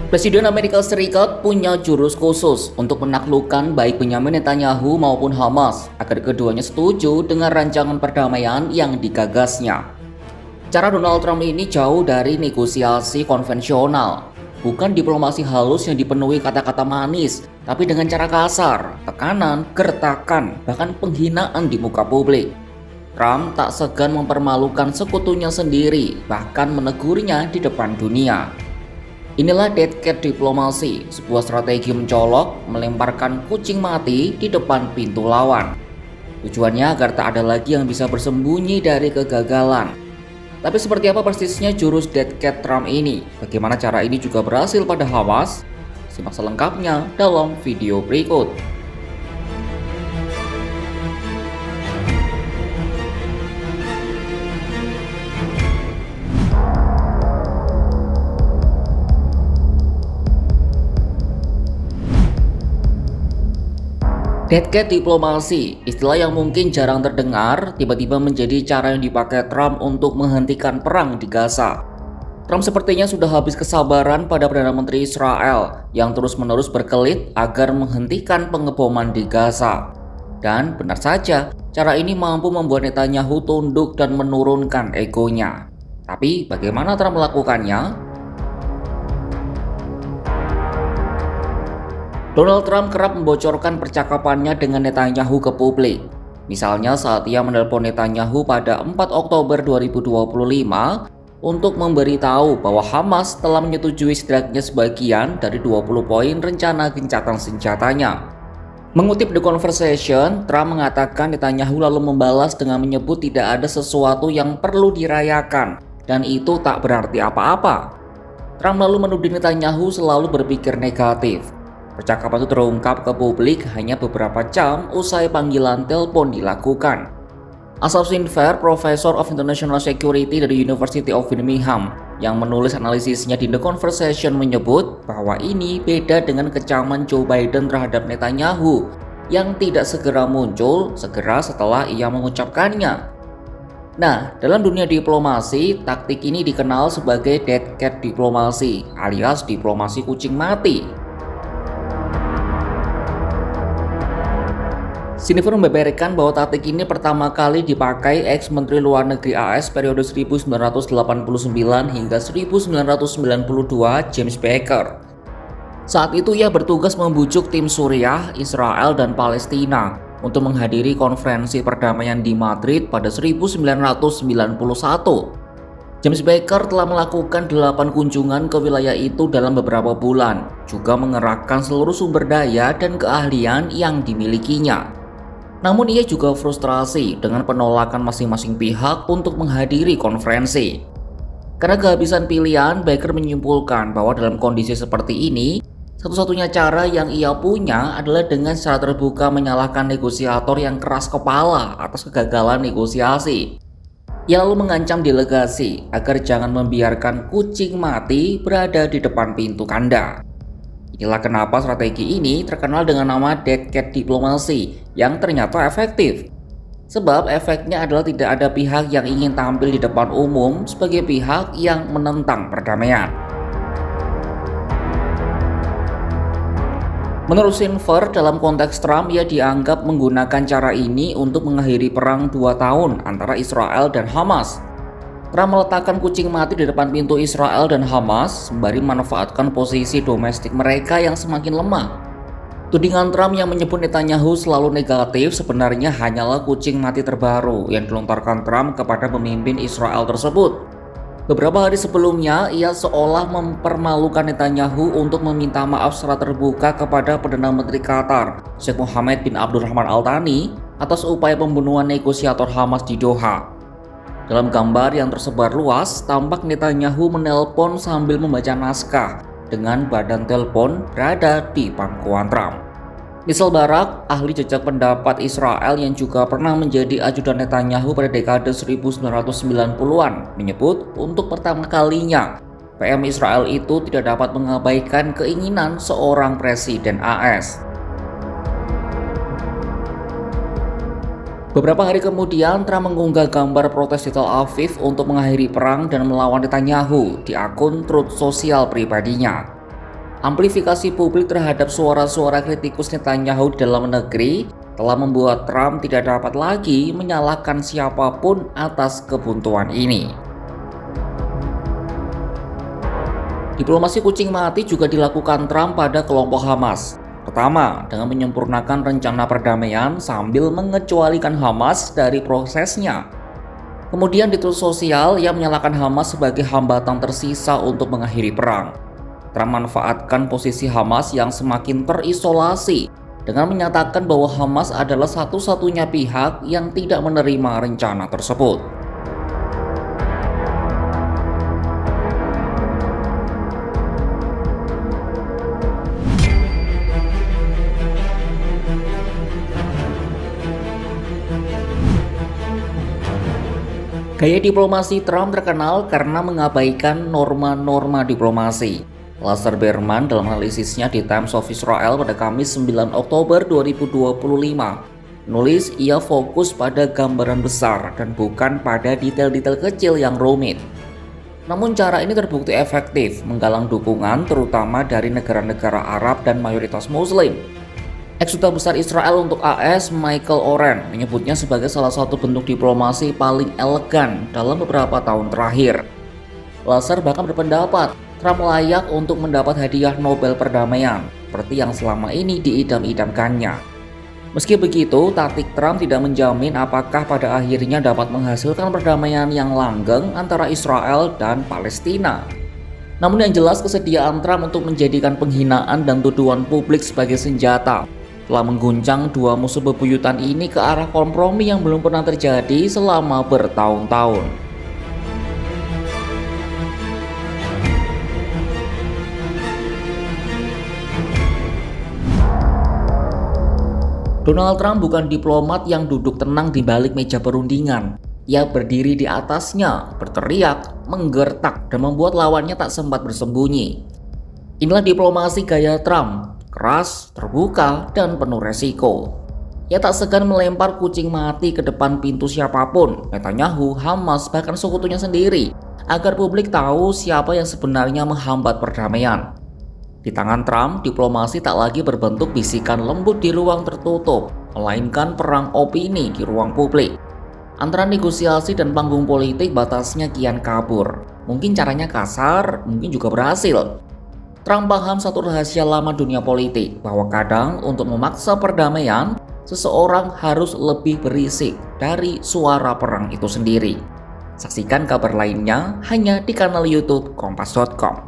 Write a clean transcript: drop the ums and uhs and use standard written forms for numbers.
Presiden Amerika Serikat punya jurus khusus untuk menaklukkan baik Benyamin Netanyahu maupun Hamas agar keduanya setuju dengan rancangan perdamaian yang digagasnya. Cara Donald Trump ini jauh dari negosiasi konvensional, bukan diplomasi halus yang dipenuhi kata-kata manis, tapi dengan cara kasar, tekanan, gertakan, bahkan penghinaan di muka publik. Trump tak segan mempermalukan sekutunya sendiri, bahkan menegurnya di depan dunia. Inilah dead cat diplomasi, sebuah strategi mencolok, melemparkan kucing mati di depan pintu lawan. Tujuannya agar tak ada lagi yang bisa bersembunyi dari kegagalan. Tapi seperti apa persisnya jurus dead cat Trump ini? Bagaimana cara ini juga berhasil pada Hamas? Simak selengkapnya dalam video berikut. Dead cat diplomasi, istilah yang mungkin jarang terdengar, tiba-tiba menjadi cara yang dipakai Trump untuk menghentikan perang di Gaza. Trump sepertinya sudah habis kesabaran pada Perdana Menteri Israel yang terus-menerus berkelit agar menghentikan pengeboman di Gaza. Dan benar saja, cara ini mampu membuat Netanyahu tunduk dan menurunkan egonya. Tapi bagaimana Trump melakukannya? Donald Trump kerap membocorkan percakapannya dengan Netanyahu ke publik. Misalnya saat ia menelpon Netanyahu pada 4 Oktober 2025 untuk memberitahu bahwa Hamas telah menyetujui setidaknya sebagian dari 20 poin rencana gencatan senjatanya. Mengutip The Conversation, Trump mengatakan Netanyahu lalu membalas dengan menyebut tidak ada sesuatu yang perlu dirayakan dan itu tak berarti apa-apa. Trump lalu menuding Netanyahu selalu berpikir negatif. Percakapan itu terungkap ke publik hanya beberapa jam usai panggilan telepon dilakukan. Asaf Sinfer, Professor of International Security dari University of Birmingham, yang menulis analisisnya di The Conversation menyebut bahwa ini beda dengan kecaman Joe Biden terhadap Netanyahu yang tidak segera muncul segera setelah ia mengucapkannya. Nah, dalam dunia diplomasi, taktik ini dikenal sebagai dead cat diplomasi alias diplomasi kucing mati. Sinfer membeberkan bahwa taktik ini pertama kali dipakai ex-menteri luar negeri AS periode 1989 hingga 1992 James Baker. Saat itu ia bertugas membujuk tim Suriah, Israel, dan Palestina untuk menghadiri konferensi perdamaian di Madrid pada 1991. James Baker telah melakukan 8 kunjungan ke wilayah itu dalam beberapa bulan, juga mengerahkan seluruh sumber daya dan keahlian yang dimilikinya. Namun ia juga frustrasi dengan penolakan masing-masing pihak untuk menghadiri konferensi. Karena kehabisan pilihan, Baker menyimpulkan bahwa dalam kondisi seperti ini, satu-satunya cara yang ia punya adalah dengan secara terbuka menyalahkan negosiator yang keras kepala atas kegagalan negosiasi. Ia lalu mengancam delegasi agar jangan membiarkan kucing mati berada di depan pintu kandang. Inilah kenapa strategi ini terkenal dengan nama dead cat diplomasi yang ternyata efektif. Sebab efeknya adalah tidak ada pihak yang ingin tampil di depan umum sebagai pihak yang menentang perdamaian. Menurut Sinfer, dalam konteks Trump, ia dianggap menggunakan cara ini untuk mengakhiri perang 2 tahun antara Israel dan Hamas. Trump meletakkan kucing mati di depan pintu Israel dan Hamas sembari memanfaatkan posisi domestik mereka yang semakin lemah. Tudingan Trump yang menyebut Netanyahu selalu negatif sebenarnya hanyalah kucing mati terbaru yang dilontarkan Trump kepada pemimpin Israel tersebut. Beberapa hari sebelumnya, ia seolah mempermalukan Netanyahu untuk meminta maaf secara terbuka kepada Perdana Menteri Qatar, Sheikh Mohammed bin Abdulrahman Al Thani, atas upaya pembunuhan negosiator Hamas di Doha. Dalam gambar yang tersebar luas, tampak Netanyahu menelpon sambil membaca naskah dengan badan telepon berada di pangkuan Trump. Nishal Barak, ahli jejak pendapat Israel yang juga pernah menjadi ajudan Netanyahu pada dekade 1990-an, menyebut untuk pertama kalinya PM Israel itu tidak dapat mengabaikan keinginan seorang presiden AS. Beberapa hari kemudian, Trump mengunggah gambar protes di Tel Aviv untuk mengakhiri perang dan melawan Netanyahu di akun Truth Social pribadinya. Amplifikasi publik terhadap suara-suara kritikus Netanyahu di dalam negeri telah membuat Trump tidak dapat lagi menyalahkan siapapun atas kebuntuan ini. Diplomasi kucing mati juga dilakukan Trump pada kelompok Hamas. Pertama, dengan menyempurnakan rencana perdamaian sambil mengecualikan Hamas dari prosesnya. Kemudian di Truth Social yang menyalahkan Hamas sebagai hambatan tersisa untuk mengakhiri perang. Trump memanfaatkan posisi Hamas yang semakin terisolasi dengan menyatakan bahwa Hamas adalah satu-satunya pihak yang tidak menerima rencana tersebut. Gaya diplomasi Trump terkenal karena mengabaikan norma-norma diplomasi. Lazar Berman dalam analisisnya di Times of Israel pada Kamis 9 Oktober 2025 menulis ia fokus pada gambaran besar dan bukan pada detail-detail kecil yang rumit. Namun cara ini terbukti efektif menggalang dukungan terutama dari negara-negara Arab dan mayoritas Muslim. Ex-Duta Besar Israel untuk AS Michael Oren menyebutnya sebagai salah satu bentuk diplomasi paling elegan dalam beberapa tahun terakhir. Lazar bahkan berpendapat Trump layak untuk mendapat hadiah Nobel Perdamaian, seperti yang selama ini diidam-idamkannya. Meski begitu, taktik Trump tidak menjamin apakah pada akhirnya dapat menghasilkan perdamaian yang langgeng antara Israel dan Palestina. Namun yang jelas kesediaan Trump untuk menjadikan penghinaan dan tuduhan publik sebagai senjata telah mengguncang dua musuh bebuyutan ini ke arah kompromi yang belum pernah terjadi selama bertahun-tahun. Donald Trump bukan diplomat yang duduk tenang di balik meja perundingan. Ia berdiri di atasnya, berteriak, menggertak, dan membuat lawannya tak sempat bersembunyi. Inilah diplomasi gaya Trump, keras, terbuka, dan penuh resiko. Ia tak segan melempar kucing mati ke depan pintu siapapun, Netanyahu, Hamas, bahkan sekutunya sendiri, agar publik tahu siapa yang sebenarnya menghambat perdamaian. Di tangan Trump, diplomasi tak lagi berbentuk bisikan lembut di ruang tertutup, melainkan perang opini di ruang publik. Antara negosiasi dan panggung politik batasnya kian kabur. Mungkin caranya kasar, mungkin juga berhasil. Trump paham satu rahasia lama dunia politik, bahwa kadang untuk memaksa perdamaian, seseorang harus lebih berisik dari suara perang itu sendiri. Saksikan kabar lainnya hanya di kanal YouTube Kompas.com.